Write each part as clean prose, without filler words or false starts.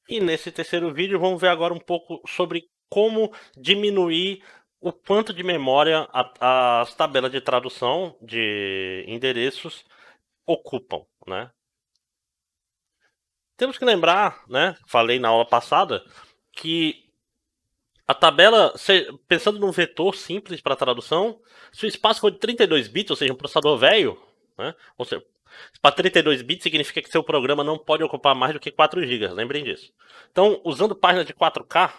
E nesse terceiro vídeo vamos ver agora um pouco sobre como diminuir o quanto de memória as tabelas de tradução de endereços ocupam, né? Temos que lembrar, né? Falei na aula passada que a tabela, pensando num vetor simples para tradução, se o espaço for de 32 bits, ou seja, um processador velho, né? Ou seja, para 32 bits significa que seu programa não pode ocupar mais do que 4 GB, lembrem disso. Então, usando páginas de 4K,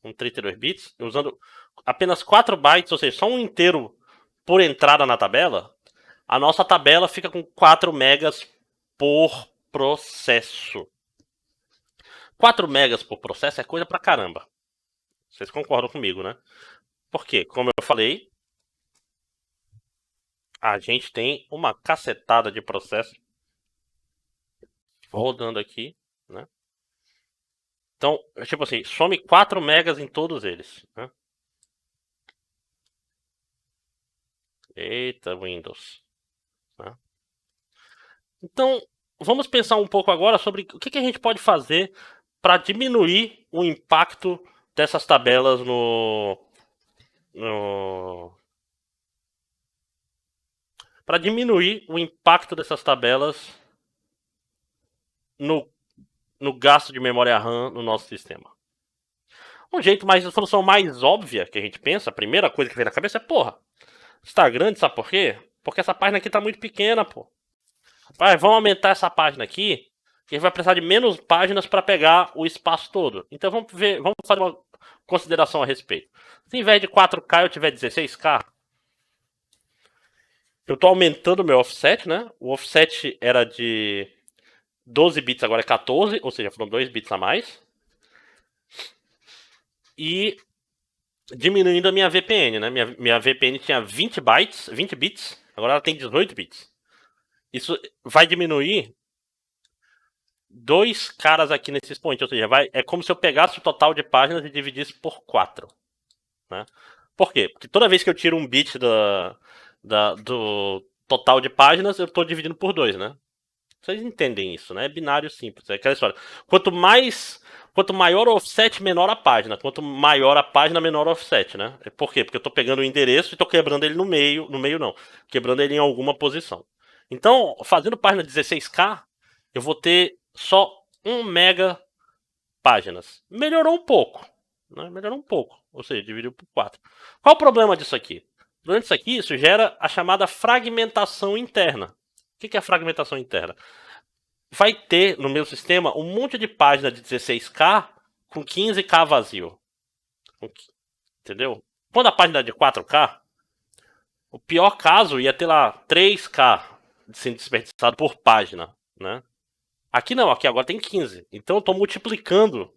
com 32 bits, usando apenas 4 bytes, ou seja, só um inteiro por entrada na tabela, a nossa tabela fica com 4 megas por processo. 4 megas por processo é coisa pra caramba. Vocês concordam comigo, né? Porque, como eu falei, a gente tem uma cacetada de processos rodando aqui, né? Então, tipo assim, some 4 megas em todos eles, né? Eita, Windows, né? Então, vamos pensar um pouco agora sobre o que a gente pode fazer para diminuir o impacto dessas tabelas no para diminuir o impacto dessas tabelas no, no gasto de memória RAM no nosso sistema. Um jeito mais, a solução mais óbvia que a gente pensa, a primeira coisa que vem na cabeça é, porra, está grande, sabe por quê? Porque essa página aqui tá muito pequena, pô. Vamos aumentar essa página aqui, que a gente vai precisar de menos páginas para pegar o espaço todo. Então vamos fazer uma consideração a respeito. Se em vez de 4K eu tiver 16K, eu estou aumentando o meu offset, né? O offset era de 12 bits, agora é 14, ou seja, foram 2 bits a mais. E diminuindo a minha VPN, né? Minha VPN tinha 20 bytes, 20 bits, agora ela tem 18 bits. Isso vai diminuir dois caras aqui nesse expoente, ou seja, é como se eu pegasse o total de páginas e dividisse por 4. Né? Por quê? Porque toda vez que eu tiro um bit do total de páginas, eu estou dividindo por 2, né? Vocês entendem isso, né? É binário simples, é aquela história. Quanto maior o offset, menor a página. Quanto maior a página, menor o offset, né? Por quê? Porque eu estou pegando o endereço e estou quebrando ele no meio não, quebrando ele em alguma posição. Então, fazendo página 16K, eu vou ter só 1 mega páginas. Melhorou um pouco, né? Melhorou um pouco, ou seja, dividiu por 4. Qual o problema disso aqui? O problema disso aqui, isso gera a chamada fragmentação interna. O que é a fragmentação interna? Vai ter no meu sistema um monte de página de 16K com 15K vazio. Entendeu? Quando a página é de 4K, o pior caso ia ter lá 3K sendo desperdiçado por página, né? Aqui não, aqui agora tem 15. Então eu estou multiplicando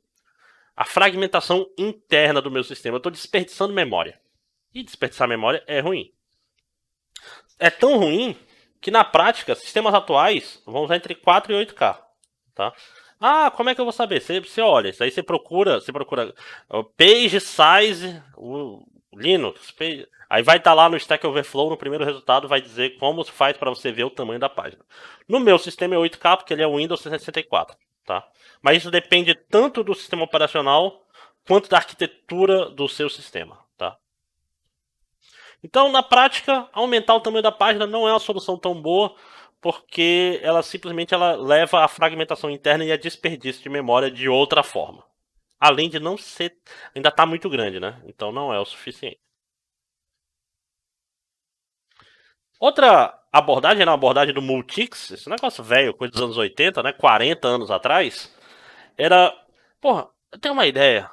a fragmentação interna do meu sistema. Eu estou desperdiçando memória. E desperdiçar memória é ruim. É tão ruim que na prática, sistemas atuais vão usar entre 4 e 8K. Tá? Ah, como é que eu vou saber? Você olha, isso aí você procura page size, o Linux, aí vai estar lá no Stack Overflow, no primeiro resultado, vai dizer como se faz para você ver o tamanho da página. No meu sistema é 8K, porque ele é o Windows 64, tá? Mas isso depende tanto do sistema operacional quanto da arquitetura do seu sistema, tá? Então, na prática, aumentar o tamanho da página não é uma solução tão boa, porque ela simplesmente leva à fragmentação interna e a desperdício de memória de outra forma. Além de não ser. Ainda está muito grande, né? Então não é o suficiente. Outra abordagem era uma abordagem do Multics, esse negócio velho, coisa dos anos 80, né? 40 anos atrás. Era. Porra, eu tenho uma ideia.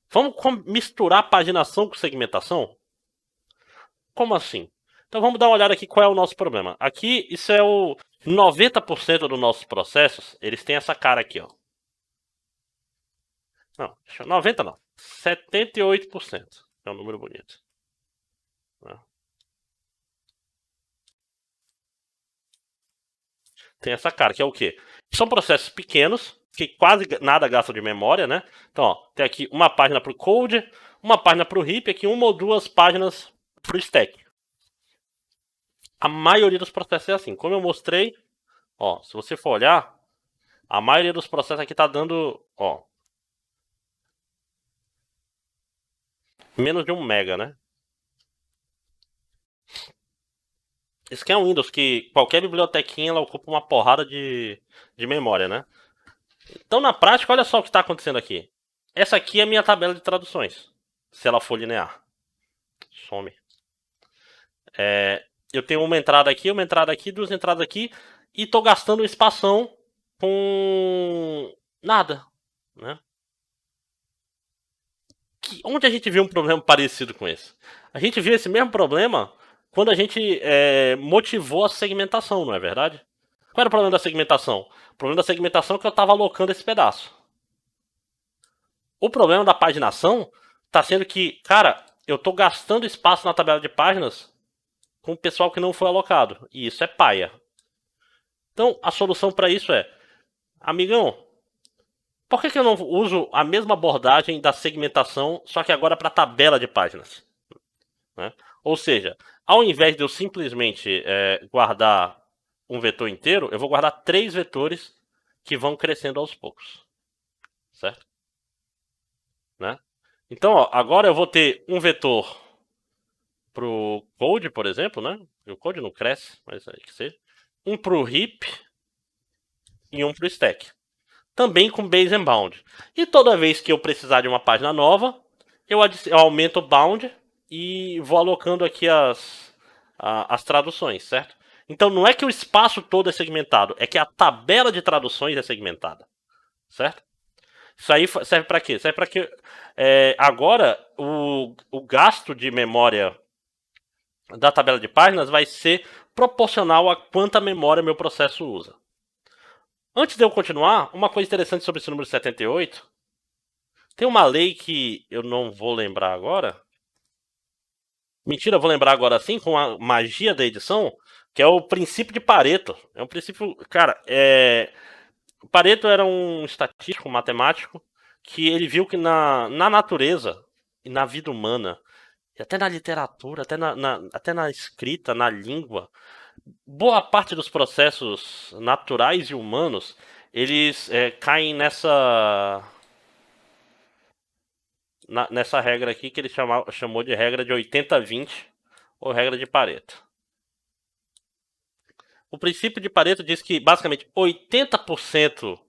Vamos misturar paginação com segmentação? Como assim? Então vamos dar uma olhada aqui qual é o nosso problema. Aqui, isso é o 90% dos nossos processos, eles têm essa cara aqui, ó. Não, 90 não. 78%. É um número bonito. Né? Tem essa cara, que é o quê? São processos pequenos, que quase nada gastam de memória, né? Então, ó, tem aqui uma página para o code, uma página para o heap, aqui uma ou duas páginas para o stack. A maioria dos processos é assim. Como eu mostrei, ó, se você for olhar, A maioria dos processos aqui tá dando, ó, menos de 1 mega, né? Isso aqui é um Windows que qualquer bibliotequinha ela ocupa uma porrada de memória, né? Então, na prática, olha só o que está acontecendo aqui. Essa aqui é a minha tabela de traduções, se ela for linear. Some. Eu tenho uma entrada aqui, duas entradas aqui, e estou gastando um espação com nada, né? Onde a gente viu um problema parecido com esse? A gente viu esse mesmo problema quando a gente motivou a segmentação, não é verdade? Qual era o problema da segmentação? O problema da segmentação é que eu estava alocando esse pedaço. O problema da paginação está sendo que, cara, eu estou gastando espaço na tabela de páginas com o pessoal que não foi alocado. E isso é paia. Então, a solução para isso é, amigão, por que eu não uso a mesma abordagem da segmentação, só que agora para tabela de páginas? Né? Ou seja, ao invés de eu simplesmente guardar um vetor inteiro, eu vou guardar 3 vetores que vão crescendo aos poucos. Certo? Né? Então, ó, agora eu vou ter um vetor pro code, por exemplo, né? O code não cresce, mas aí que seja. Um pro heap e um pro stack. Também com base and bound. E toda vez que eu precisar de uma página nova, eu aumento o bound e vou alocando aqui as traduções, certo? Então não é que o espaço todo é segmentado, é que a tabela de traduções é segmentada, certo? Isso aí serve para quê? Serve para que agora o gasto de memória da tabela de páginas vai ser proporcional a quanta memória meu processo usa. Antes de eu continuar, uma coisa interessante sobre esse número 78. Tem uma lei que eu não vou lembrar agora. Mentira, eu vou lembrar agora sim, com a magia da edição, que é o princípio de Pareto. É um princípio. Cara, Pareto era um estatístico, um matemático, que ele viu que na natureza e na vida humana, e até na literatura, até na escrita, na língua, boa parte dos processos naturais e humanos, eles caem nessa regra aqui que ele chamou de regra de 80-20 ou regra de Pareto. O princípio de Pareto diz que basicamente 80%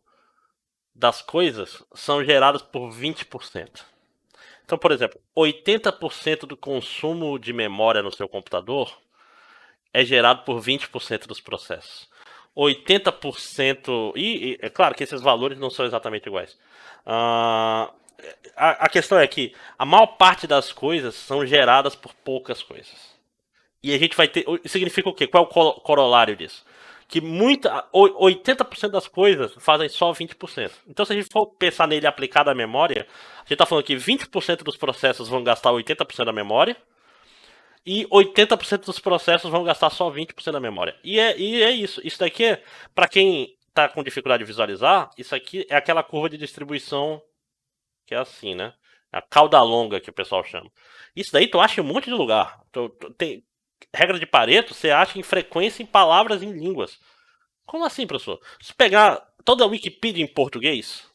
das coisas são geradas por 20%. Então, por exemplo, 80% do consumo de memória no seu computador é gerado por 20% dos processos. 80%. E é claro que esses valores não são exatamente iguais. A questão é que a maior parte das coisas são geradas por poucas coisas. E a gente vai ter. Significa o quê? Qual é o corolário disso? Que 80% das coisas fazem só 20%. Então, se a gente for pensar nele aplicado à memória, a gente está falando que 20% dos processos vão gastar 80% da memória e 80% dos processos vão gastar só 20% da memória. E é isso. Isso daqui, para quem está com dificuldade de visualizar, isso aqui é aquela curva de distribuição que é assim, né? A cauda longa que o pessoal chama. Isso daí tu acha em um monte de lugar. Tem regra de Pareto, você acha em frequência em palavras em línguas. Como assim, professor? Se pegar toda a Wikipedia em português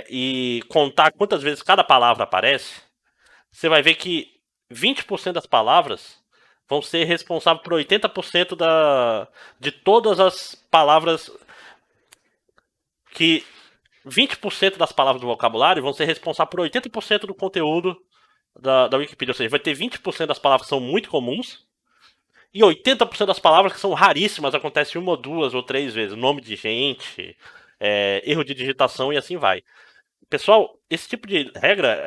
e contar quantas vezes cada palavra aparece, você vai ver que 20% das palavras vão ser responsáveis por 80% de todas as palavras que 20% das palavras do vocabulário vão ser responsáveis por 80% do conteúdo da Wikipedia. Ou seja, vai ter 20% das palavras que são muito comuns e 80% das palavras que são raríssimas, acontecem uma, duas ou três vezes. Nome de gente, erro de digitação e assim vai. Pessoal, esse tipo de regra,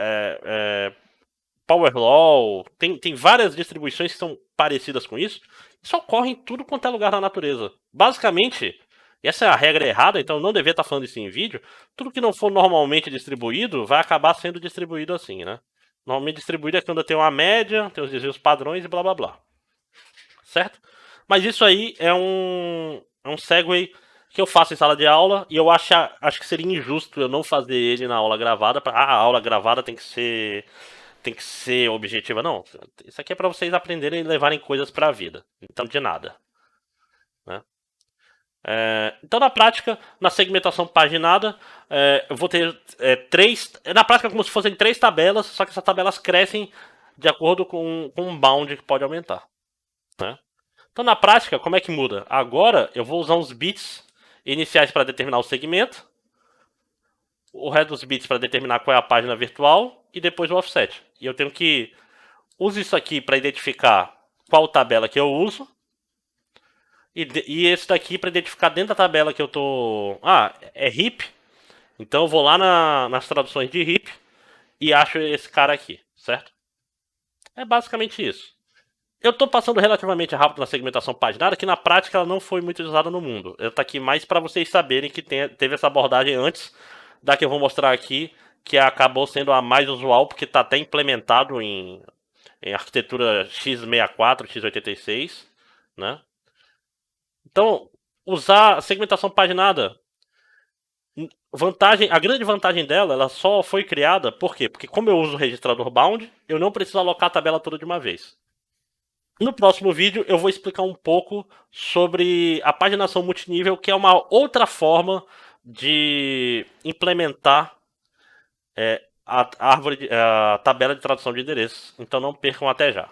Power Law, tem várias distribuições que são parecidas com isso. Isso ocorre em tudo quanto é lugar na natureza. Basicamente, essa é a regra errada, então eu não devia estar falando isso em vídeo. Tudo que não for normalmente distribuído vai acabar sendo distribuído assim, né? Normalmente distribuído é quando tem uma média, tem os desvios padrões e blá blá blá. Certo? Mas isso aí é um segue que eu faço em sala de aula e eu acho que seria injusto eu não fazer ele na aula gravada. A aula gravada tem que ser objetiva. Não, isso aqui é para vocês aprenderem e levarem coisas para a vida. Então, de nada. Né? Então, na prática, na segmentação paginada, eu vou ter três. Na prática, como se fossem três tabelas, só que essas tabelas crescem de acordo com um bound que pode aumentar. Né? Então, na prática, como é que muda? Agora, eu vou usar os bits iniciais para determinar o segmento, o resto dos bits para determinar qual é a página virtual e depois o offset. E eu tenho que usar isso aqui para identificar qual tabela que eu uso. E esse daqui para identificar dentro da tabela que eu tô. Ah, é hip. Então eu vou lá nas traduções de hip e acho esse cara aqui, certo? É basicamente isso. Eu tô passando relativamente rápido na segmentação paginada, que na prática ela não foi muito usada no mundo. Eu tô aqui mais para vocês saberem que teve essa abordagem antes da que eu vou mostrar aqui, que acabou sendo a mais usual, porque está até implementado em arquitetura x64, x86, né? Então, usar a segmentação paginada, a grande vantagem dela, ela só foi criada, por quê? Porque como eu uso o registrador bound, eu não preciso alocar a tabela toda de uma vez. No próximo vídeo eu vou explicar um pouco sobre a paginação multinível, que é uma outra forma de implementar a tabela de tradução de endereços. Então não percam até já.